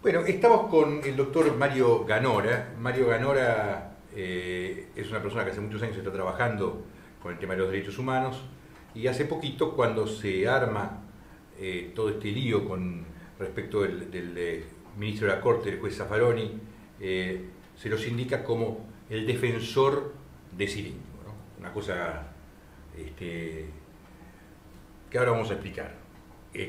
Bueno, estamos con el doctor Mario Ganora. Mario Ganora es una persona que hace muchos años está trabajando con el tema de los derechos humanos y hace poquito, cuando se arma todo este lío con respecto del ministro de la Corte, el juez Zaffaroni, se los indica como el defensor de Ciringo, ¿no? Una cosa que ahora vamos a explicar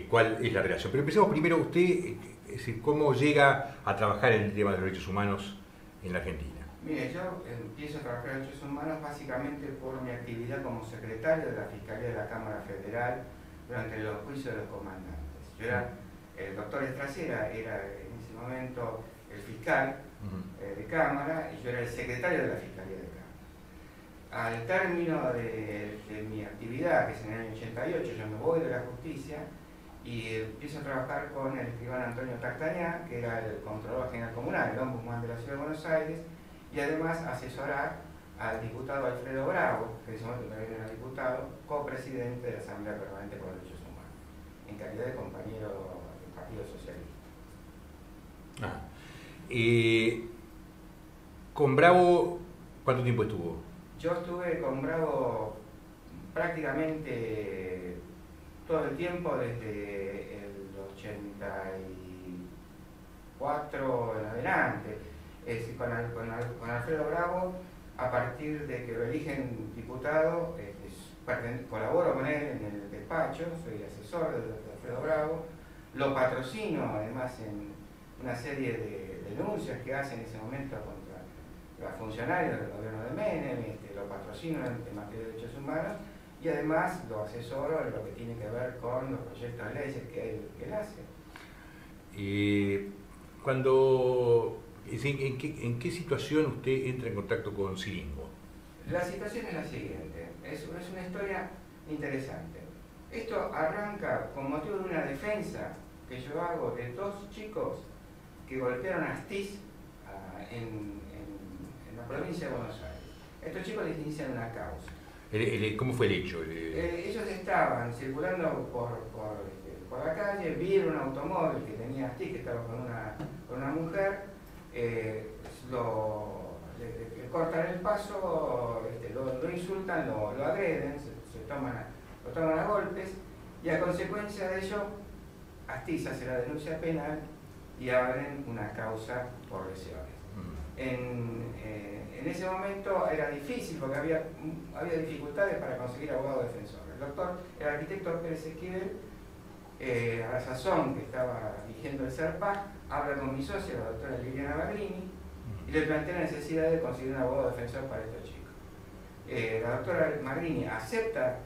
cuál es la relación. Pero empecemos primero usted, es decir, cómo llega a trabajar en el tema de los derechos humanos en la Argentina. Mire, yo empiezo a trabajar en derechos humanos básicamente por mi actividad como secretario de la Fiscalía de la Cámara Federal durante los juicios de los comandantes. Yo era, el doctor Estracera era en ese momento el fiscal de Cámara y yo era el secretario de la Fiscalía de Cámara. Al término de mi actividad, que es en el año 88, yo me voy de la justicia y empiezo a trabajar con el escribano Antonio Tactañá, que era el Contralor General Comunal, el Ombudsman de la Ciudad de Buenos Aires, y además asesorar al diputado Alfredo Bravo, que en ese momento también era diputado, copresidente de la Asamblea Permanente por los Derechos Humanos, en calidad de compañero del Partido Socialista. Con Bravo, ¿cuánto tiempo estuvo? Yo estuve con Bravo prácticamente todo el tiempo, desde el 84 en adelante. Con Alfredo Bravo, a partir de que lo eligen diputado, colaboro con él en el despacho, soy asesor de Alfredo Bravo, lo patrocino además en una serie de denuncias que hace en ese momento contra los funcionarios del gobierno de Menem, lo patrocino en materia de derechos humanos y además lo asesoro en lo que tiene que ver con los proyectos de leyes que él hace. ¿En qué situación usted entra en contacto con Ciringo? La situación es la siguiente, es una historia interesante. Esto arranca con motivo de una defensa que yo hago de dos chicos que golpearon a Astiz en la provincia de Buenos Aires. Estos chicos les inician una causa. ¿Cómo fue el hecho? Ellos estaban circulando por la calle, vieron un automóvil que tenía Astiz, que estaba con una mujer, le cortan el paso, lo insultan, lo agreden, lo toman a golpes y a consecuencia de ello Astiz hace la denuncia penal y abren una causa por lesiones. En ese momento era difícil porque había dificultades para conseguir abogado defensor. El arquitecto Pérez Esquivel, a la sazón que estaba dirigiendo el CERPAC, habla con mi socia, la doctora Liliana Magrini, y le plantea la necesidad de conseguir un abogado defensor para estos chicos. La doctora Magrini acepta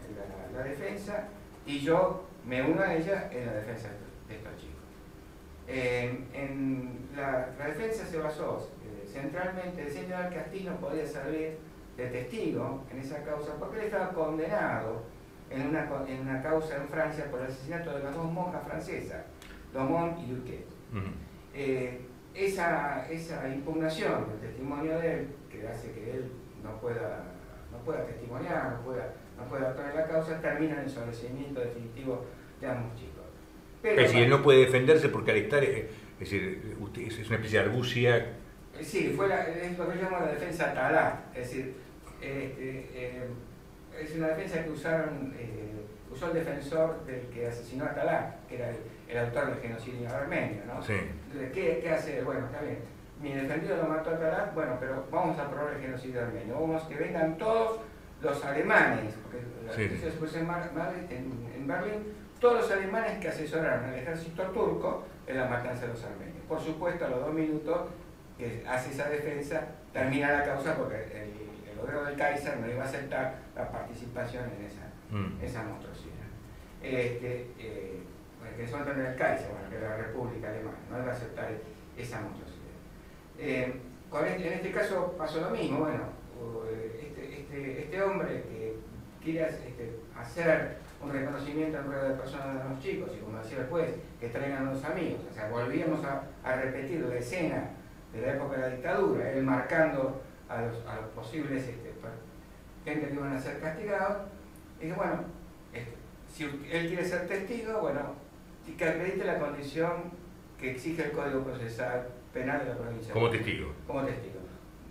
la defensa y yo me uno a ella en la defensa de estos chicos. La defensa se basó centralmente en señalar que Astiz no podía servir de testigo en esa causa porque él estaba condenado en una causa en Francia por el asesinato de las dos monjas francesas, Domon y Duquet. Esa impugnación del testimonio de él, que hace que él no pueda testimoniar, no pueda actuar en la causa, termina en el sobreseimiento definitivo de ambos chicos. Pero es decir, él no puede defenderse porque al estar, es decir, usted es una especie de argucia. Sí, es lo que llamo la defensa talá, es decir, es una defensa que usó el defensor del que asesinó a Talá, que era el autor del genocidio armenio, ¿no? Sí. Entonces, ¿qué hace? Bueno, está bien, mi defendido lo mató a Talá, bueno, pero vamos a probar el genocidio armenio, vamos que vengan todos los alemanes, porque la noticia se puso en Berlín, todos los alemanes que asesoraron al ejército turco en la matanza de los armenios. Por supuesto, a los 2 minutos que hace esa defensa, termina la causa porque el gobierno del Kaiser no iba a aceptar la participación en esa monstruosidad. Que en ese momento no era el Kaiser, que era la República Alemana, no iba a aceptar esa monstruosidad. En este caso pasó lo mismo. Bueno, este hombre que quiere hacer un reconocimiento en rueda de personas de los chicos, y como decía el juez, que traigan a los amigos, o sea, volvíamos a repetir la escena de la época de la dictadura, él marcando a los posibles gente que iban a ser castigados, y dije, bueno, si él quiere ser testigo, bueno, que acredite la condición que exige el Código Procesal Penal de la provincia. Como testigo. Como testigo.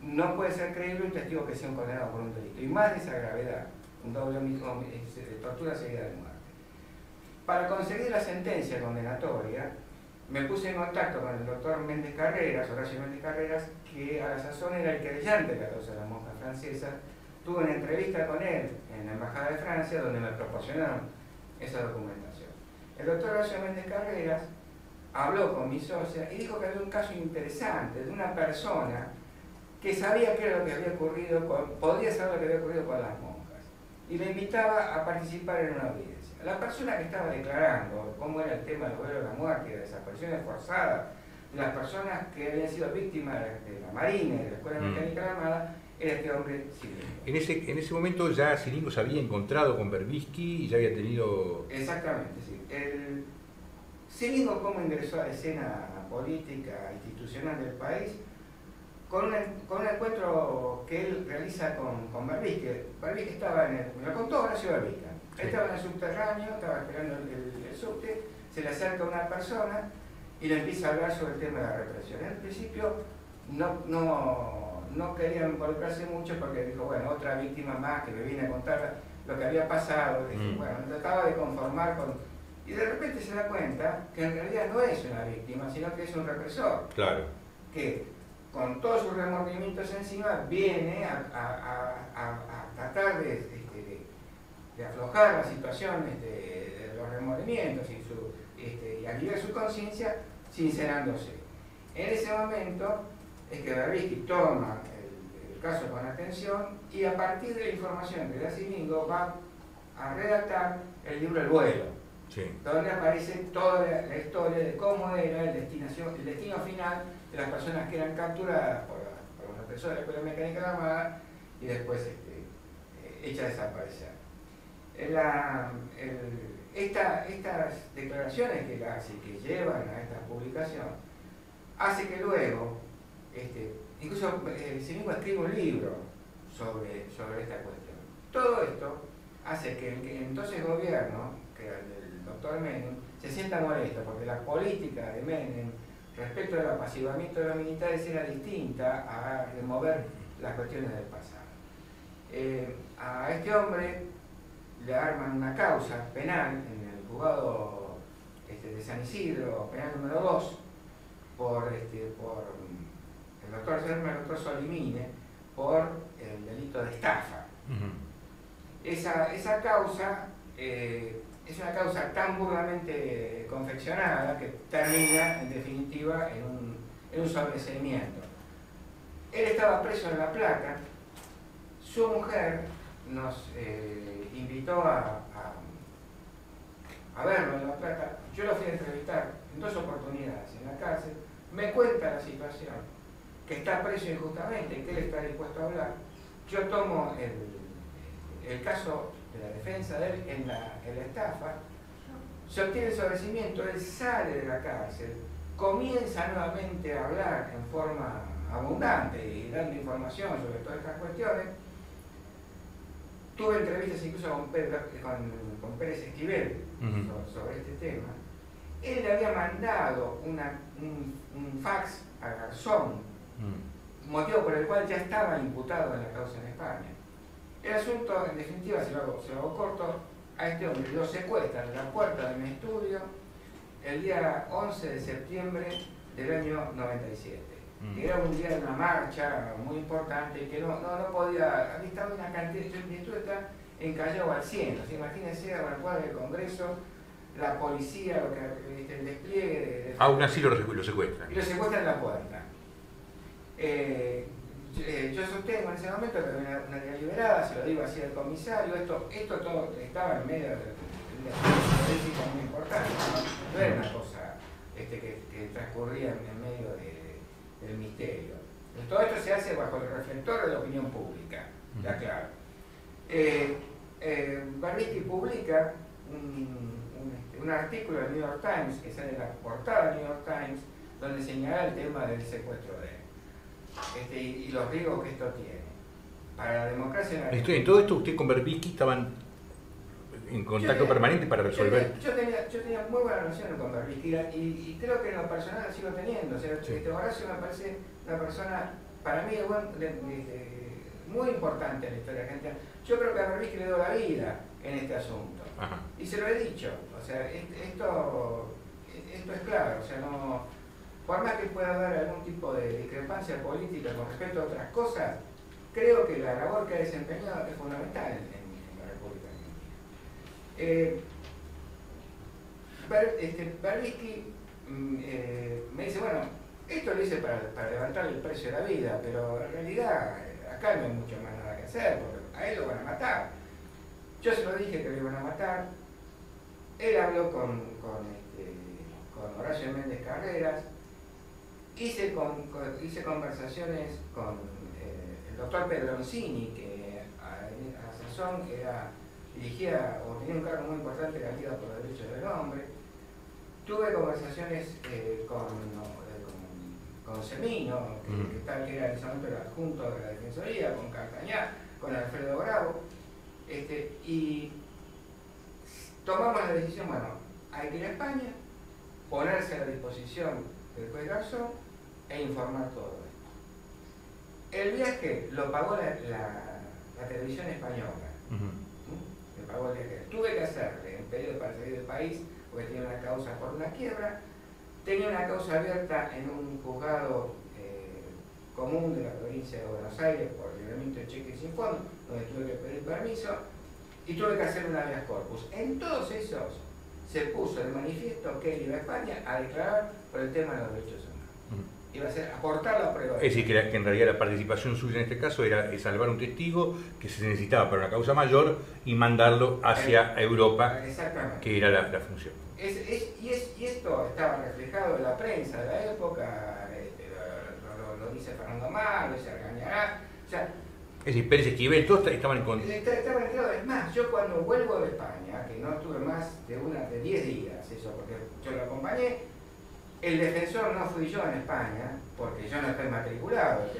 No puede ser creíble un testigo que sea un condenado por un delito. Y más de esa gravedad, un doble de tortura seguida de muerte. Para conseguir la sentencia condenatoria, me puse en contacto con el doctor Méndez Carreras, Horacio Méndez Carreras, que a la sazón era el querellante de la causa de la monja francesa. Tuve una entrevista con él en la Embajada de Francia, donde me proporcionaron esa documentación. El doctor Horacio Méndez Carreras habló con mi socia y dijo que había un caso interesante de una persona que sabía qué era lo que había ocurrido, podía saber lo que había ocurrido con las monjas, y le invitaba a participar en una audiencia. La persona que estaba declarando cómo era el tema del vuelo de la muerte y de desapariciones forzadas de las personas que habían sido víctimas de la Marina y de la Escuela Mecánica de la Armada era este hombre Silingo. En ese momento ya Silingo se había encontrado con Berbisky y ya había tenido... Exactamente, sí. Silingo, cómo ingresó a la escena política institucional del país, con un encuentro que él realiza con Berbisky. Berbisky estaba me lo contó Horacio Berbisky. Él estaba en el subterráneo, estaba esperando el subte, se le acerca una persona y le empieza a hablar sobre el tema de la represión. En principio no quería involucrarse mucho porque dijo, bueno, otra víctima más que me viene a contar lo que había pasado. Dije, bueno, me trataba de conformar con... Y de repente se da cuenta que en realidad no es una víctima, sino que es un represor. Claro. Que con todos sus remordimientos encima viene a tratar de aflojar la situación de los remordimientos y aliviar su conciencia sincerándose. En ese momento es que Berbisky toma el caso con atención y a partir de la información que da Silingo va a redactar el libro El vuelo, donde aparece toda la historia de cómo era el destino final de las personas que eran capturadas por los represores de la Escuela Mecánica de la Armada y después hechas desaparecer. Estas declaraciones que él hace, que llevan a esta publicación, hace que luego, incluso Silingo escribe un libro sobre esta cuestión. Todo esto hace que el entonces gobierno, que era el del doctor Menem, se sienta molesto, porque la política de Menem respecto al apaciguamiento de los militares era distinta a remover las cuestiones del pasado. A este hombre le arman una causa penal en el juzgado de San Isidro, penal número 2, por el doctor Solimine, por el delito de estafa. Esa causa es una causa tan burdamente confeccionada que termina, en definitiva, en un sobreseimiento. Él estaba preso en La Plata, su mujer nos invitó a verlo en La Plata. Yo lo fui a entrevistar en 2 oportunidades en la cárcel. Me cuenta la situación, que está preso injustamente, que él está dispuesto a hablar. Yo tomo el caso de la defensa de él en la estafa, se obtiene el sobrecimiento, él sale de la cárcel, comienza nuevamente a hablar en forma abundante y dando información sobre todas estas cuestiones. Tuve entrevistas incluso con Pérez Esquivel sobre este tema. Él le había mandado un fax a Garzón, motivo por el cual ya estaba imputado en la causa en España. El asunto, en definitiva, si lo hago corto, a este hombre lo secuestran en la puerta de mi estudio el día 11 de septiembre del año 97. Era un día de una marcha muy importante y que no podía, había estado una cantidad, mi estudio está en Callao al 100, o sea, imagínense a la cuadra del Congreso, la policía, el despliegue de aún así lo secuestran. Y lo secuestran en la puerta. Yo sostengo en ese momento que había una deliberada, se lo digo así al comisario, esto todo estaba en medio de una política muy importante, no era una cosa que transcurría en medio del misterio. Entonces, todo esto se hace bajo el reflector de la opinión pública, ya claro. Berbisky publica un artículo del New York Times, que sale en la portada del New York Times, donde señala el tema del secuestro de él y los riesgos que esto tiene para la democracia. En todo esto usted con Berbisky estaban en contacto permanente para resolver. Yo tenía muy buena relación con Berbisky y creo que en lo personal la sigo teniendo. O sea, Horacio me parece una persona, para mí, muy importante en la historia argentina. Yo creo que a Berbisky le dio la vida en este asunto. Ajá. Y se lo he dicho. O sea, esto es claro. O sea, no, por más que pueda haber algún tipo de discrepancia política con respecto a otras cosas, creo que la labor que ha desempeñado es fundamental en la República Argentina. Berbisky me dice, bueno, esto lo hice para levantar el precio de la vida, pero en realidad acá no hay mucho más nada que hacer, porque a él lo van a matar. Yo se lo dije que lo iban a matar. Él habló con Horacio Méndez Carreras. Hice conversaciones con el doctor Pedroncini, que a sazón dirigía o tenía un cargo muy importante en la Liga por los Derechos del Hombre. Tuve conversaciones con Semino, que era en ese momento el adjunto de la Defensoría, con Cartañá, con Alfredo Bravo, y tomamos la decisión, bueno, hay que ir a España, ponerse a la disposición del juez Garzón e informar todo esto. El viaje lo pagó la televisión española. Me pagó el viaje. Tuve que hacerle un pedido para salir del país porque tenía una causa por una quiebra. Tenía una causa abierta en un juzgado común de la provincia de Buenos Aires por libramiento de cheques sin fondo, donde tuve que pedir permiso y tuve que hacer un habeas corpus. En todos esos se puso de manifiesto que él iba a España a declarar por el tema de los derechos humanos. Iba a ser aportar la prueba. Es decir, que en realidad la participación suya en este caso era salvar un testigo que se necesitaba para una causa mayor y mandarlo hacia Europa, que era la función. Y esto estaba reflejado en la prensa de la época, lo dice Fernando Mar, lo dice Argañará. O sea, es decir, Pérez Esquivel, todos estaban en contra. Estaban enterados. Es más, yo cuando vuelvo de España, que no estuve más de 10 días, eso, porque yo lo acompañé, el defensor no fui yo en España, porque yo no estoy matriculado, el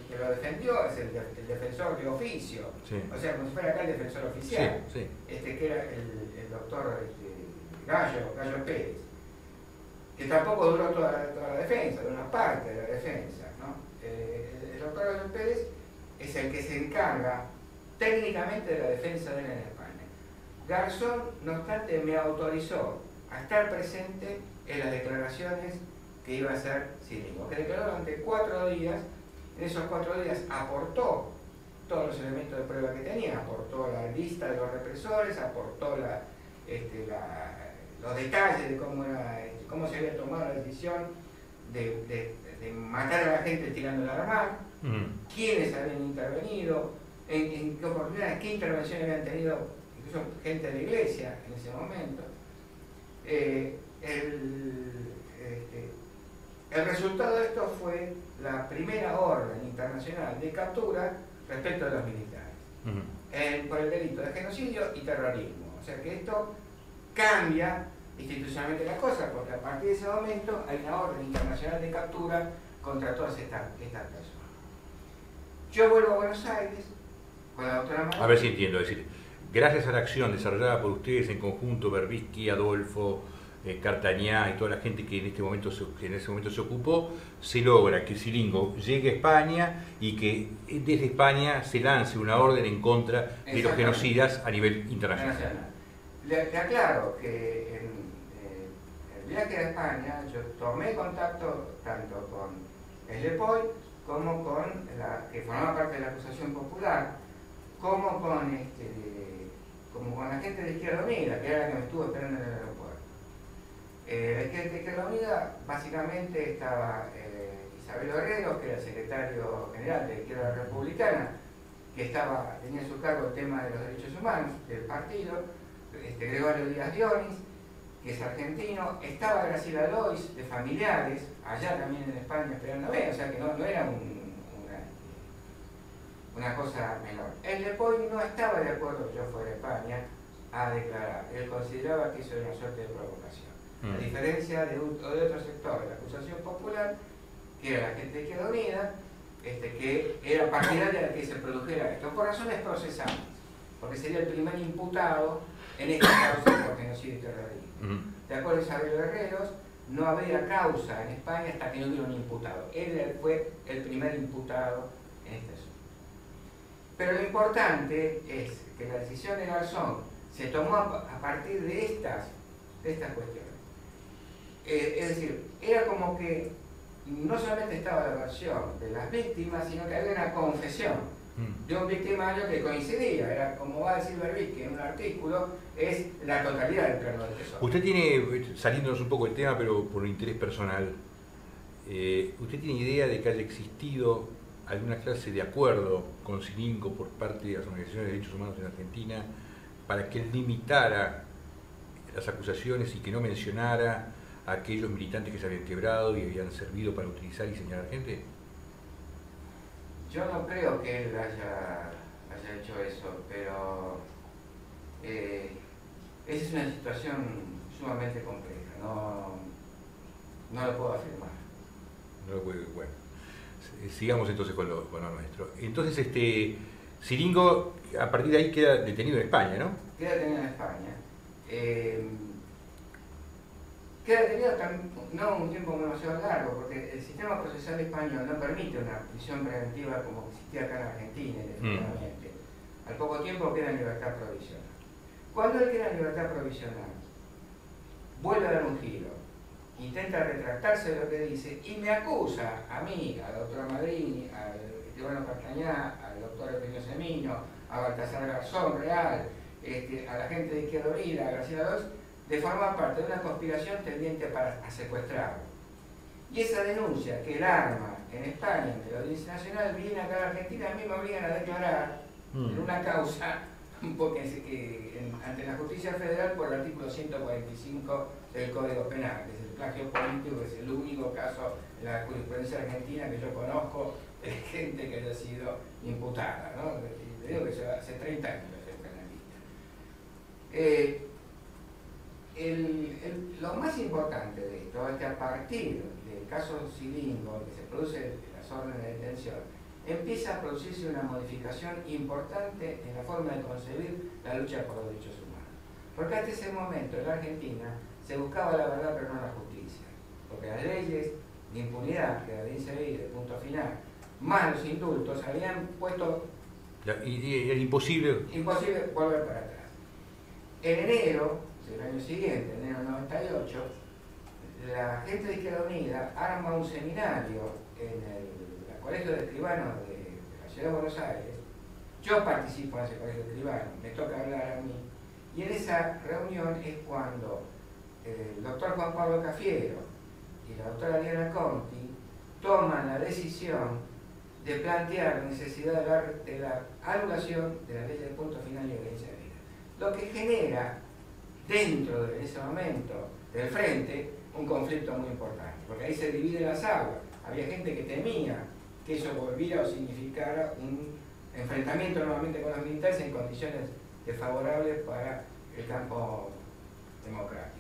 que lo defendió es el defensor de oficio, sí. O sea, como si fuera acá el defensor oficial, sí, sí. Que era el doctor Gallo Pérez, que tampoco duró toda la defensa, de una parte de la defensa, ¿no? El doctor Gallo Pérez es el que se encarga técnicamente de la defensa de él en España. Garzón, no obstante, me autorizó a estar presente en las declaraciones que iba a hacer Cilingo, que declaró durante 4 días. En esos 4 días aportó todos los elementos de prueba que tenía, aportó la lista de los represores, aportó los detalles de cómo se había tomado la decisión de matar a la gente tirándola al mar, quiénes habían intervenido, en qué oportunidades, qué intervenciones habían tenido, incluso gente de la iglesia en ese momento. El resultado de esto fue la primera orden internacional de captura respecto a los militares, por el delito de genocidio y terrorismo. O sea que esto cambia institucionalmente la cosa, porque a partir de ese momento hay una orden internacional de captura contra todas estas personas. Yo vuelvo a Buenos Aires con la doctora María. A ver si entiendo, es decir, gracias a la acción desarrollada por ustedes en conjunto, Berbisky, Adolfo, Cartañá y toda la gente que en ese momento se ocupó, se logra que Cilingo llegue a España y que desde España se lance una orden en contra de los genocidas a nivel internacional. Le aclaro que en el viaje a España yo tomé contacto tanto con el Lepoy como con la que formaba parte de la acusación popular, como con la gente de Izquierda Unida, que era la que me estuvo esperando en el aeropuerto. La Izquierda Unida básicamente estaba Isabel Herrero, que era secretario general de la Izquierda Republicana, que tenía en su cargo el tema de los derechos humanos del partido, Gregorio Díaz Dionis, que es argentino, estaba Graciela Lois, de familiares, allá también en España esperándome, o sea que no era una cosa menor. El Lepoy no estaba de acuerdo que yo fuera a España a declarar, él consideraba que eso era una suerte de provocación. A diferencia de otro sector de la acusación popular, que era la gente de Izquierda Unida, que era partidaria de que se produjera esto por razones procesales, porque sería el primer imputado en esta causa por genocidio y terrorismo. De acuerdo a Isabel Guerreros, no habría causa en España hasta que no hubiera un imputado. Él fue el primer imputado en este asunto. Pero lo importante es que la decisión de Garzón se tomó a partir de estas cuestiones. Es decir, era como que no solamente estaba la versión de las víctimas, sino que había una confesión de un victimario que coincidía. Era, como va a decir Berbisky en un artículo, es la totalidad del plano del tesoro. Usted tiene, saliéndonos un poco del tema, pero por interés personal, ¿usted tiene idea de que haya existido alguna clase de acuerdo con Cilingo por parte de las organizaciones de derechos humanos en Argentina para que él limitara las acusaciones y que no mencionara a aquellos militantes que se habían quebrado y habían servido para utilizar y señalar gente? Yo no creo que él haya hecho eso, pero esa es una situación sumamente compleja, no lo puedo afirmar. No lo puedo, bueno. Sigamos entonces con lo nuestro. Entonces, Cilingo, a partir de ahí queda detenido en España, ¿no? Queda detenido en España. Queda detenido no un tiempo demasiado largo, porque el sistema procesal español no permite una prisión preventiva como existía acá en Argentina, definitivamente. Al poco tiempo queda en libertad provisional. Cuando él queda en libertad provisional, vuelve a dar un giro, intenta retractarse de lo que dice y me acusa a mí, a la doctora Madrini, al Ivano Castañá, al doctor Eugenio Semino, a Baltasar Garzón Real, a la gente de Izquierda Unida, a Graciela Dos, de formar parte de una conspiración tendiente a secuestrarlo. Y esa denuncia que él arma en España ante la Audiencia Nacional viene acá a la Argentina, a mí me obligan a declarar en una causa ante la justicia federal por el artículo 145 del Código Penal, que es el plagio político, que es el único caso en la jurisprudencia argentina que yo conozco de gente que haya sido imputada, ¿no? Le digo que hace 30 años que soy penalista. Lo más importante de esto es que a partir del caso Cilingo, que se produce las órdenes de detención, empieza a producirse una modificación importante en la forma de concebir la lucha por los derechos humanos. Porque hasta ese momento en la Argentina se buscaba la verdad pero no la justicia. Porque las leyes de impunidad que la audiencia de punto final, más los indultos, habían puesto... Y era imposible volver para atrás. En enero del año siguiente, en enero del 98, la gente de Izquierda Unida arma un seminario en el Colegio de Escribanos de la Ciudad de Buenos Aires. Yo participo en ese Colegio de Escribanos, me toca hablar a mí, y en esa reunión es cuando el doctor Juan Pablo Cafiero y la doctora Diana Conti toman la decisión de plantear la necesidad de la anulación de la ley del punto final y violencia de vida. Lo que genera dentro de ese momento del frente un conflicto muy importante, porque ahí se dividen las aguas. Había gente que temía que eso volviera o significara un enfrentamiento nuevamente con los militares en condiciones desfavorables para el campo democrático.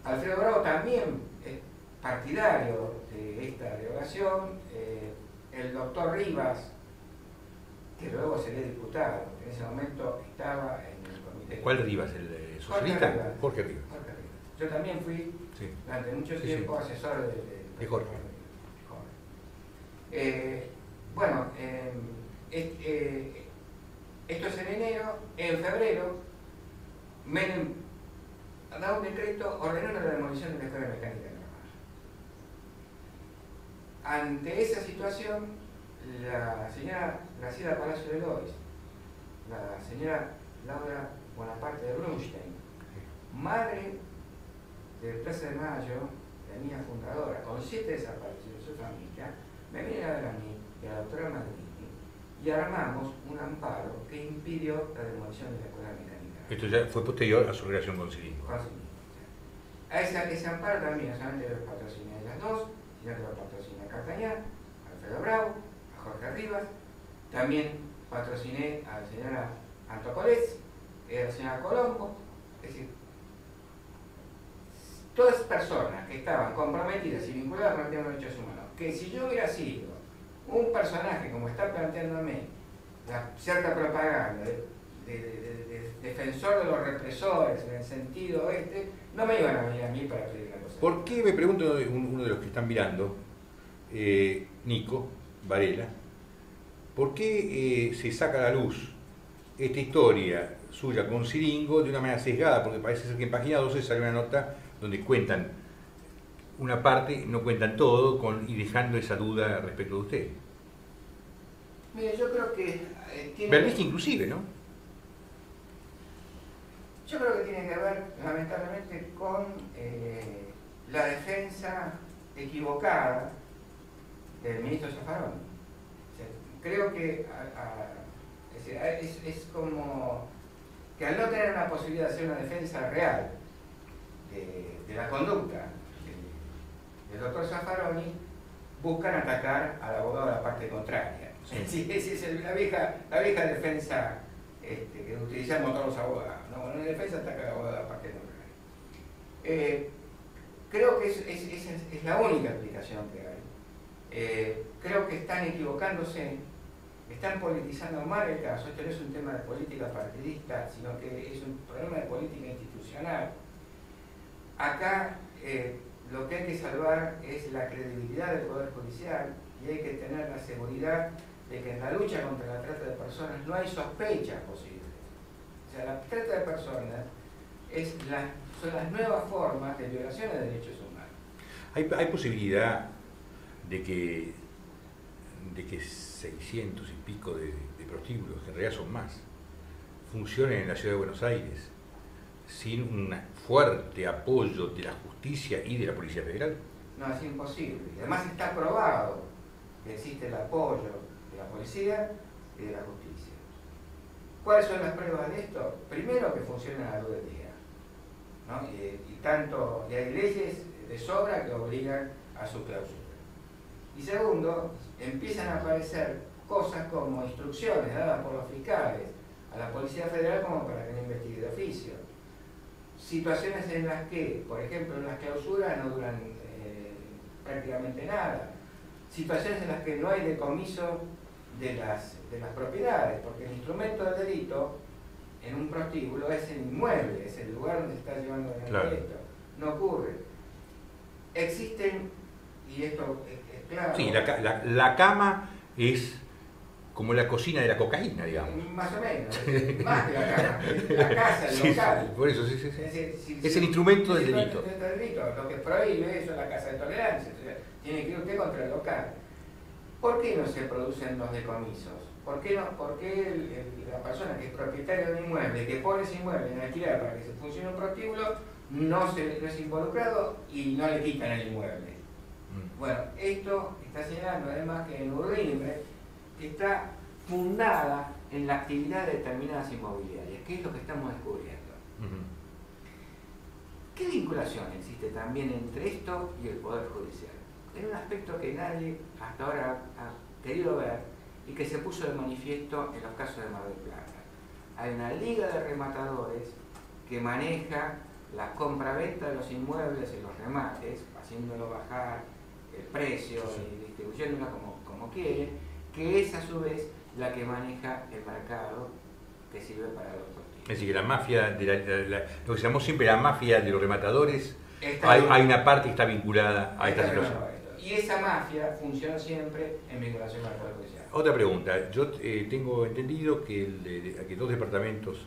Alfredo Bravo también es partidario de esta derogación. El doctor Rivas, que luego sería diputado, que en ese momento estaba en el comité. ¿Cuál Rivas? ¿El socialista? Jorge Rivas. Yo también fui durante mucho tiempo asesor de Jorge. Bueno, esto es en enero. En febrero Menem da un decreto ordenando la demolición de la Escuela Mecánica de Normal. Ante esa situación, la señora Graciela Palacio de Lois, la señora Laura Bonaparte de Brunstein, madre de Plaza de Mayo, la niña fundadora, con 7 desaparecidos de su familia, me viene a ver a mí y a la doctora Madrini y armamos un amparo que impidió la demolición de la Escuela Mecánica. Esto ya fue posterior a su relación con Cilingo. A ese amparo también no solamente lo patrociné de las dos, sino que lo patrociné a Castañá, a Alfredo Bravo, a Jorge Rivas, también patrociné a la señora Antocolés, a la señora Colombo, es decir, todas personas que estaban comprometidas y vinculadas con el tema de derechos humanos, que si yo hubiera sido un personaje como está planteándome la cierta propaganda de defensor de los represores en el sentido no me iban a venir a mí para pedir una cosa. ¿Por qué, me pregunto uno de los que están mirando, Nico Varela, por qué se saca a la luz esta historia suya con Siringo de una manera sesgada? Porque parece ser que en página 12 sale una nota donde cuentan una parte, no cuentan todo, y dejando esa duda respecto de usted. Mire, yo creo que Berlín inclusive, ¿no? Yo creo que tiene que ver, lamentablemente, con la defensa equivocada del ministro Zaffaroni. O sea, creo que es como que al no tener una posibilidad de hacer una defensa real de la conducta del doctor Zaffaroni, buscan atacar al abogado de la parte contraria. Sí. Esa es la vieja defensa que utilizamos todos los abogados. ¿No? En defensa ataca al abogado de la parte contraria. Creo que esa es la única explicación que hay. Creo que están equivocándose, están politizando mal el caso. Esto no es un tema de política partidista, sino que es un problema de política institucional. Acá lo que hay que salvar es la credibilidad del Poder Judicial y hay que tener la seguridad de que en la lucha contra la trata de personas no hay sospechas posibles. O sea, la trata de personas son las nuevas formas de violación de derechos humanos. ¿Hay posibilidad de que 600 y pico de prostíbulos, que en realidad son más, funcionen en la ciudad de Buenos Aires sin un fuerte apoyo de la justicia y de la Policía Federal? No, es imposible. Además está probado que existe el apoyo de la policía y de la justicia. ¿Cuáles son las pruebas de esto? Primero, que funciona a la luz del día, ¿no? Y hay leyes de sobra que obligan a su clausura. Y segundo, empiezan a aparecer cosas como instrucciones dadas por los fiscales a la Policía Federal como para que no investigue de oficio. Situaciones en las que, por ejemplo, en las clausuras no duran prácticamente nada. Situaciones en las que no hay decomiso de las propiedades, porque el instrumento del delito en un prostíbulo es el inmueble, es el lugar donde se está llevando adelante esto. No ocurre. Existen, y esto es claro... Sí, la cama es como la cocina de la cocaína, digamos. Más o menos, más que la cama, la casa, el local. Sí, por eso, sí. Es el instrumento del delito. Lo que prohíbe eso es la casa de tolerancia, entonces, tiene que ir usted contra el local. ¿Por qué no se producen los decomisos? ¿Por qué la persona que es propietaria de un inmueble, que pone ese inmueble en alquiler para que se funcione un prostíbulo, no es involucrado y no le quitan el inmueble? Bueno, esto está señalando además que en Urdimbre está fundada en la actividad de determinadas inmobiliarias, que es lo que estamos descubriendo. ¿Qué vinculación existe también entre esto y el Poder Judicial? Es un aspecto que nadie hasta ahora ha querido ver y que se puso de manifiesto en los casos de Mar del Plata. Hay una liga de rematadores que maneja la compra-venta de los inmuebles en los remates, haciéndolo bajar el precio y distribuyéndolo como quiere, que es a su vez la que maneja el mercado que sirve para los prostíbulos. Es decir, que la mafia, lo que se llamó siempre la mafia de los rematadores, hay una parte que está vinculada a esta situación. Y esa mafia funciona siempre en vinculación al Poder Judicial. Otra pregunta, yo tengo entendido que dos departamentos,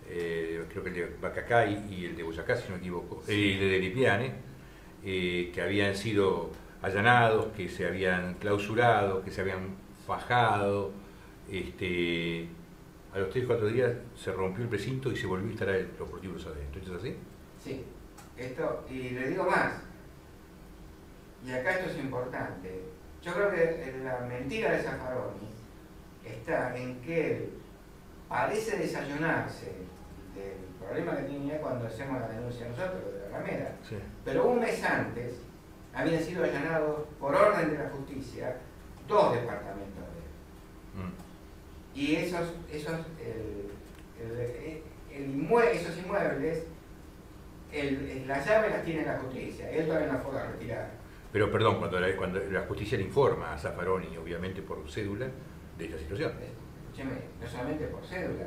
creo que el de Bacacay y el de Boyacá, si no me equivoco, el de Lipiane, que habían sido allanados, que se habían clausurado, que se habían fajado, a los 3 o 4 días se rompió el precinto y se volvió a instalar los prostíbulos adentro. ¿Esto es así? Sí, y le digo más, y acá esto es importante. Yo creo que la mentira de Zaffaroni está en que él parece desayunarse del problema que tenía cuando hacemos la denuncia nosotros, de la Alameda. Sí. Pero un mes antes habían sido allanados por orden de la justicia 2 departamentos de él. Y esos inmuebles, la llave las tiene la justicia, él todavía no fue a retirar. Pero perdón, cuando la justicia le informa a Zaffaroni, obviamente por cédula, de esta situación. Escúcheme, no solamente por cédula,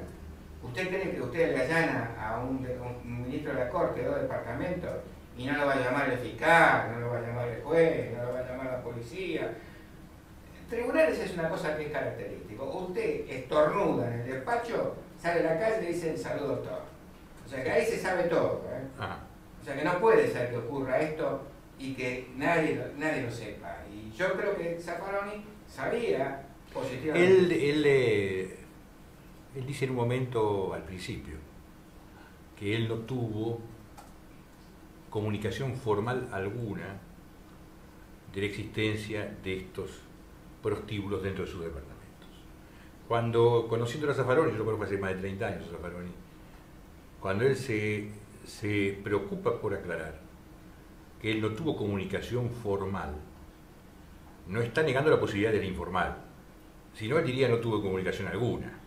¿Usted cree que usted le allana a un ministro de la Corte de 2 departamentos y no lo va a llamar el fiscal, no lo va a llamar el juez, no lo va a llamar la policía? Tribunales es una cosa que es característico. Usted estornuda en el despacho, sale a la calle y dice el saludo doctor. O sea que ahí se sabe todo. O sea que no puede ser que ocurra esto y que nadie lo sepa. Y yo creo que Zaffaroni sabía positivamente. Él dice en un momento al principio que él no tuvo comunicación formal alguna de la existencia de estos prostíbulos dentro de sus departamentos. Cuando, conociendo a Zaffaroni, yo lo conozco hace más de 30 años a Zaffaroni, cuando él se preocupa por aclarar que él no tuvo comunicación formal, no está negando la posibilidad de la informal, sino él diría no tuve comunicación alguna.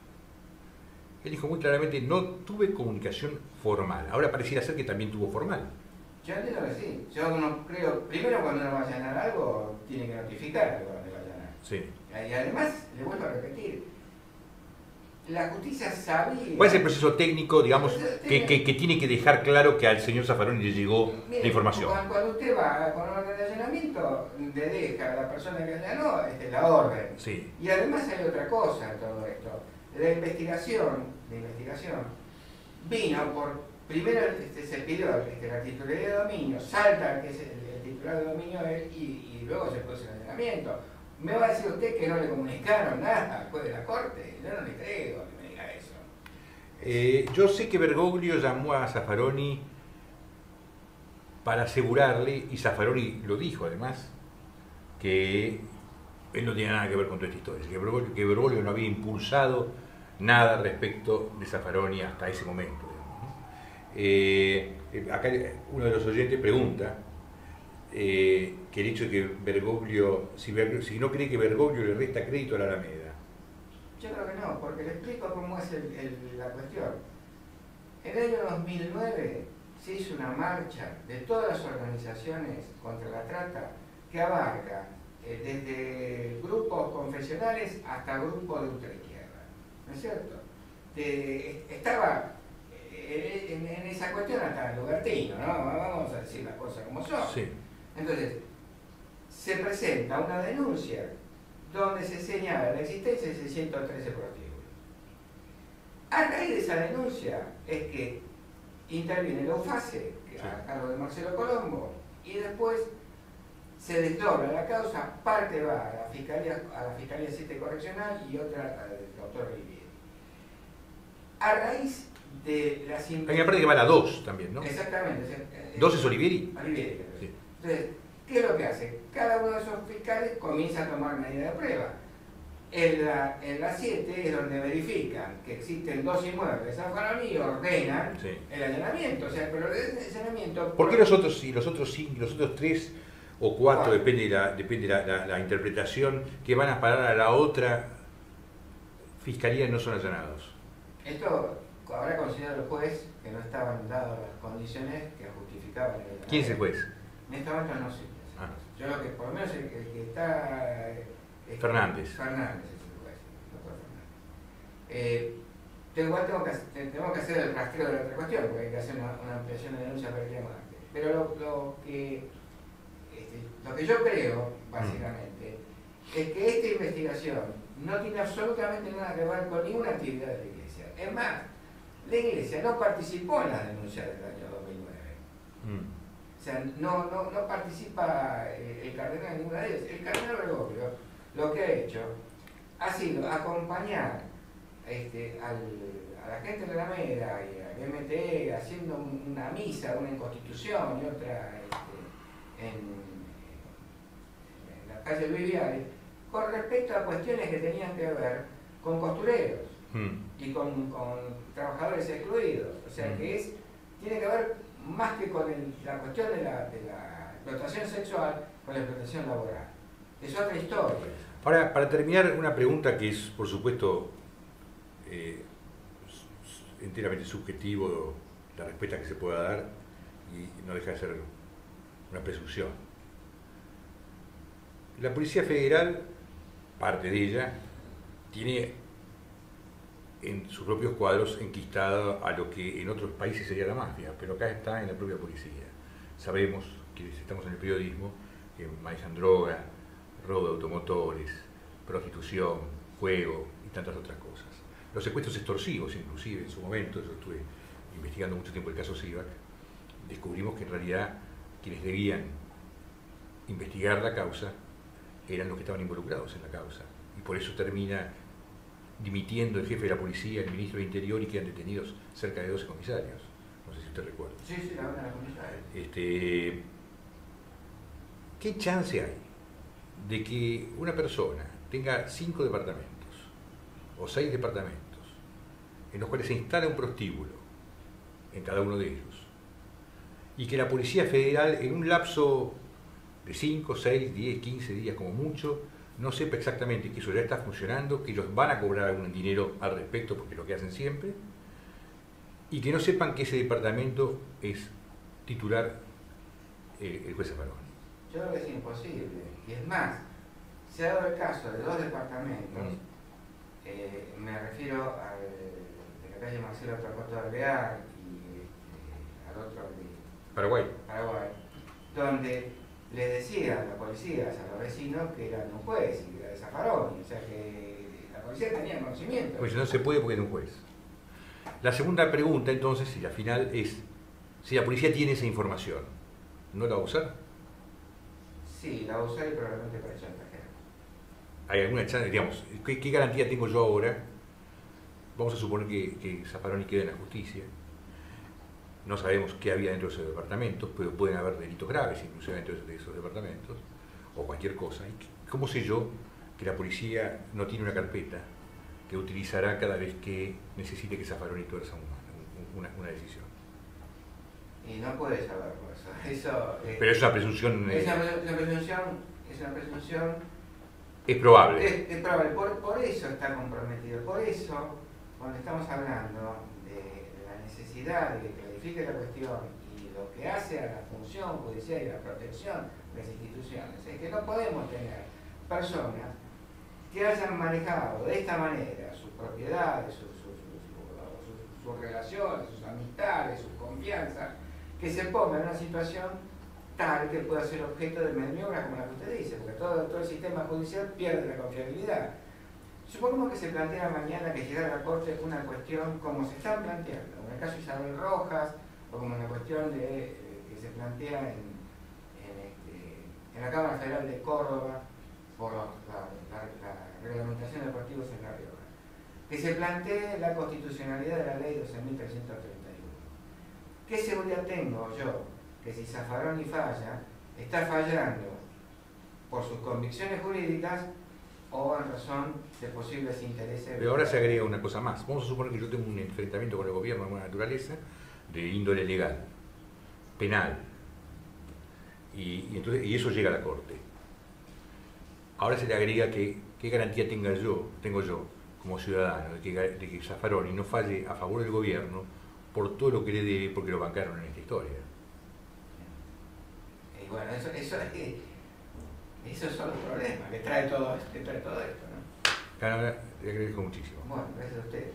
Él dijo muy claramente, no tuve comunicación formal. Ahora pareciera ser que también tuvo formal. Yo entiendo que sí. Yo no creo, primero cuando uno va a allanar algo, tiene que notificar que va a allanar. Sí. Y además, le vuelvo a repetir, la justicia sabía... ¿Cuál es el proceso técnico, digamos, que tiene que dejar claro que al señor Zaffaroni le llegó la información? Cuando usted va con orden de allanamiento, le deja a la persona que allanó la orden. Sí. Y además hay otra cosa en todo esto. La investigación vino por... Primero se pidió la titularidad de dominio, salta que es el titular de dominio y luego se produce el allanamiento. ¿Me va a decir usted que no le comunicaron nada después de la corte? Yo no le creo que me diga eso. Yo sé que Bergoglio llamó a Zaffaroni para asegurarle, y Zaffaroni lo dijo además, que él no tenía nada que ver con toda esta historia, que Bergoglio no había impulsado nada respecto de Zaffaroni hasta ese momento. Acá uno de los oyentes pregunta que el hecho de que Bergoglio, si no cree que Bergoglio le resta crédito a la Alameda. Yo creo que no, porque le explico cómo es la cuestión. En el año 2009 se hizo una marcha de todas las organizaciones contra la trata que abarca desde grupos confesionales hasta grupos de ultraizquierda, ¿no es cierto? Estaba en esa cuestión hasta Lugartino, ¿no? Vamos a decir las cosas como son. Sí. Entonces, se presenta una denuncia donde se señala la existencia de 613 prostíbulos. A raíz de esa denuncia es que interviene la UFACE, que a cargo de Marcelo Colombo, y después se desdobla la causa, parte va a la Fiscalía 7 Correccional y otra al doctor Olivieri. A raíz de las... Hay una parte que va a la 2 también, ¿no? Exactamente. ¿2 es Olivieri? Olivieri. Sí. Entonces, ¿qué es lo que hace? Cada uno de esos fiscales comienza a tomar medidas de prueba. En la 7 es donde verifican que existen 2 inmuebles de Zaffaroni y ordenan el allanamiento. O sea, pero el allanamiento... ¿Por qué los otros sí, los otros 3 o 4, depende la interpretación, que van a parar a la otra fiscalía no son allanados? Esto habrá considerado el juez que no estaban dadas las condiciones que justificaban el allanamiento. ¿Quién es el juez? En este momento no sé. Yo lo que, por lo menos el que está... Fernández. Fernández es el juez, el doctor Fernández. Igual tenemos que hacer el rastreo de la otra cuestión, porque hay que hacer una ampliación de denuncia para el tema. Pero lo que yo creo, básicamente, es que esta investigación no tiene absolutamente nada que ver con ninguna actividad de la Iglesia. Es más, la Iglesia no participó en las denuncias del año 2009. O sea, no participa el cardenal en ninguna de ellas. El cardenal Bergoglio lo que ha hecho ha sido acompañar a la gente de la Alameda y al MTE haciendo una misa, una en Constitución y otra en la calle Luis Viale, con respecto a cuestiones que tenían que ver con costureros y con trabajadores excluidos. O sea, que tiene que ver más que con la cuestión de la explotación sexual, con la explotación laboral. Es otra historia. Ahora, para terminar, una pregunta que es, por supuesto, enteramente subjetivo, la respuesta que se pueda dar, y no deja de ser una presunción. La Policía Federal, parte de ella, tiene en sus propios cuadros enquistado a lo que en otros países sería la mafia, pero acá está en la propia policía. Sabemos, que estamos en el periodismo, que manejan droga, robo de automotores, prostitución, juego y tantas otras cosas. Los secuestros extorsivos, inclusive, en su momento, yo estuve investigando mucho tiempo el caso Sivak, descubrimos que en realidad quienes debían investigar la causa eran los que estaban involucrados en la causa, y por eso termina dimitiendo el jefe de la policía, el ministro de Interior, y quedan detenidos cerca de 12 comisarios. No sé si usted recuerda. Sí, sí, la van a la comisaria. ¿Qué chance hay de que una persona tenga 5 departamentos o 6 departamentos en los cuales se instala un prostíbulo en cada uno de ellos, y que la Policía Federal en un lapso de 5, 6, 10, 15 días como mucho no sepa exactamente que eso ya está funcionando, que ellos van a cobrar algún dinero al respecto, porque es lo que hacen siempre, y que no sepan que ese departamento es titular el juez Zaffaroni? Yo creo que es imposible, y es más, se ha dado el caso de 2 departamentos, me refiero al de la calle Marcelo Torcuato Alvear y al otro de Paraguay, donde les decían la policía a los vecinos que eran un juez y que era de Zaffaroni, o sea que la policía tenía conocimiento. Pues no se puede porque es un juez. La segunda pregunta entonces, y la final, es si la policía tiene esa información, ¿no la va a usar? Sí, la va a usar y probablemente para chantajear. ¿Hay alguna chance, digamos, qué garantía tengo yo ahora? Vamos a suponer que Zaffaroni queda en la justicia. No sabemos qué había dentro de esos departamentos, pero pueden haber delitos graves inclusive dentro de esos departamentos, o cualquier cosa. ¿Cómo sé yo que la policía no tiene una carpeta que utilizará cada vez que necesite que Zaffaroni tuerza una decisión? Y no puede saberlo eso. Pero es una presunción... Es una presunción... Es probable. Es probable, por eso está comprometido, por eso cuando estamos hablando de la necesidad de que clarifique la cuestión y lo que hace a la función judicial y la protección de las instituciones, es que no podemos tener personas que hayan manejado de esta manera sus propiedades, sus relaciones, sus amistades, sus confianzas, que se pongan en una situación tal que pueda ser objeto de maniobras como la que usted dice, porque todo el sistema judicial pierde la confiabilidad. Supongamos que se plantea mañana que llegara a la Corte una cuestión como se está planteando, en el caso de Isabel Rojas, o como en la cuestión que se plantea en la Cámara Federal de Córdoba por la reglamentación de deportivos en La Rioja, que se plantee la constitucionalidad de la ley 12.331. ¿Qué seguridad tengo yo que si Zaffaroni falla, está fallando por sus convicciones jurídicas o en razón de posibles intereses? Pero ahora se agrega una cosa más. Vamos a suponer que yo tengo un enfrentamiento con el gobierno de alguna naturaleza, de índole legal, penal, y eso llega a la Corte. Ahora se le agrega que qué garantía tengo yo como ciudadano de que Zaffaroni no falle a favor del gobierno por todo lo que le debe, porque lo bancaron en esta historia. Y bueno, esos son los problemas que trae todo esto, ¿no? Claro, le agradezco muchísimo. Bueno, gracias a usted.